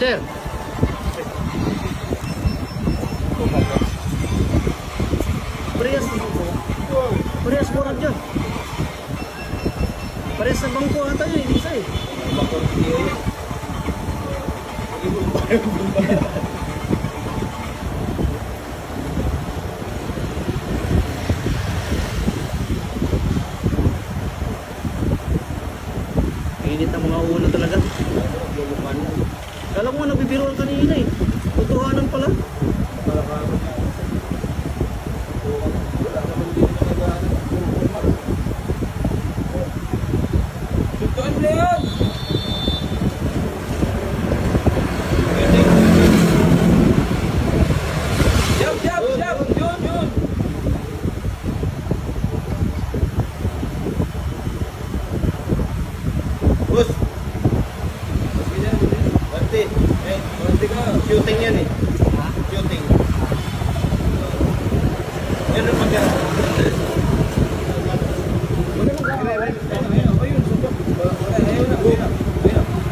sir. Parehas. Parehas mo dyan. Parehas sa bangko ata yun, hindi isa eh. Init ang mga ulo talaga. Kala ko nga nagbibiroan kanina eh. Totohanan pala. Tutuan na yan! Jab! Yun! Boss. Bante. Bante ka. Shooting yan eh. Shooting. Yan ang magkano.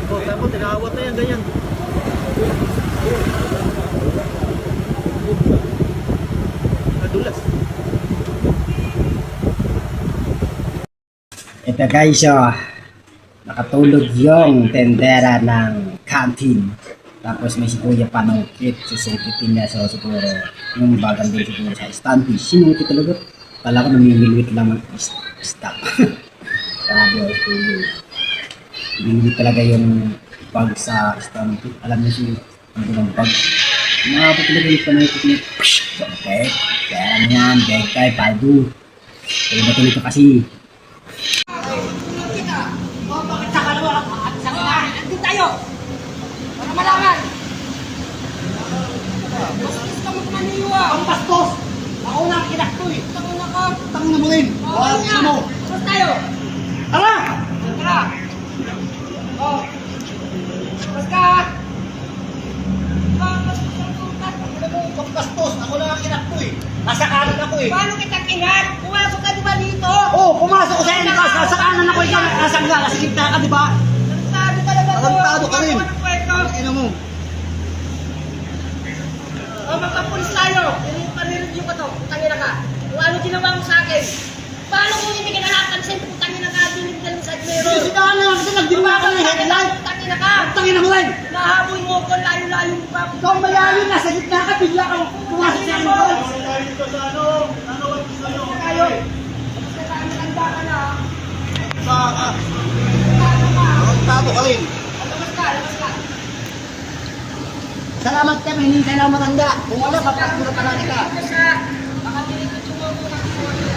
Oh, tapos tinawat na yan, ganyan. Nadulas. Ito guys, nakatulog yung tendera ng canteen. Tapos may si Kuya Panungkit, susukitin niya sa siguro yung bagal din siguro sa standfish. Sinungkit talaga. Kala ko namimilwit lang ng stock. Grabe o, namimilwit talaga yung bag sa standfish. Alam niyo si ano ng bag. Umabot talaga yung Panungkit niya. Okay, kaya ano yan, bag tayo, paldo. Kaya natuloy ka kasi. Malaman! Bastos ka magmaniwa! Ang bastos! Ako na ang kinakto eh! Ako na ka! Tangin na mo rin! Oo nga! Basta tayo! Tara! Tara! Oh! Basta! Ang bastos! Ako na ang kinakto eh! Nasa kanan ako eh! Paano kita kinat? Pumasok ka diba dito? Oo! Pumasok ko sa'yo! Nasa kanan ako eh! Nasa gitna ka diba? Tarantado ka naman to! Tarantado ka rin! Ina mo. Magpapulis tayo. Pare-review ka to. Putangin na ka. Kung ano ginawa mo sa akin. Paano kung hindi ka nakapansin? Putangin na ka. Dinig ka lang sa admiro. Sisigahan na lang. Kasi nagdiwa ka ng headline. Putangin na ka. Putangin na mo rin. Nahaboy mo ko. Layo-layo mo pa. Ikaw ang malayo na. Sa gitna ka. Bigla ka. Pumasok sa akin. Malayo dito sa ano. Nanawag ko sa'yo. Tayo. Basta ka. Naganda ka na. Saka. Tarantado ka rin. Labas ka. Salamat ka, hindi ka na matanda. Kung wala, papasok na ka. Baka dinikot yung mga